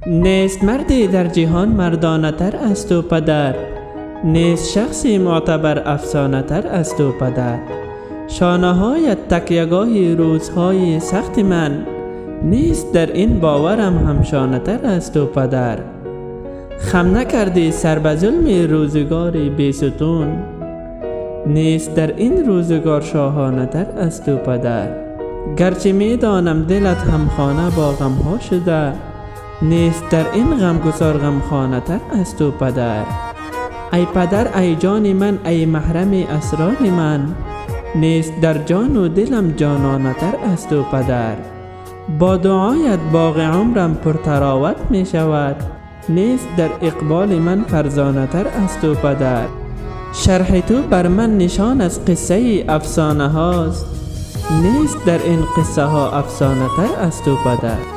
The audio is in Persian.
نیست مردی در جهان مردانه تر از تو پدر، نیست شخصی معتبر افسانه تر از تو پدر. شانه هایت تکیه‌گاه روزهای سخت من، نیست در این باورم هم شانه تر از تو پدر. خم نکردی سر به ظلم روزگار بیستون، نیست در این روزگار شاهانه تر از تو پدر. گرچه می دانم دلت همخانه با غم ها شده، نیست در این غمگسار غمخانه تر از تو پدر. ای پدر ای جان من ای محرم اسرار من، نیست در جان و دلم جانانه تر از تو پدر. با دعایت باغ عمرم پر تراوت می شود، نیست در اقبال من فرزانه تر از تو پدر. شرح تو بر من نشان از قصه افسانه هاست، نیست در این قصه ها افسانه تر از تو پدر.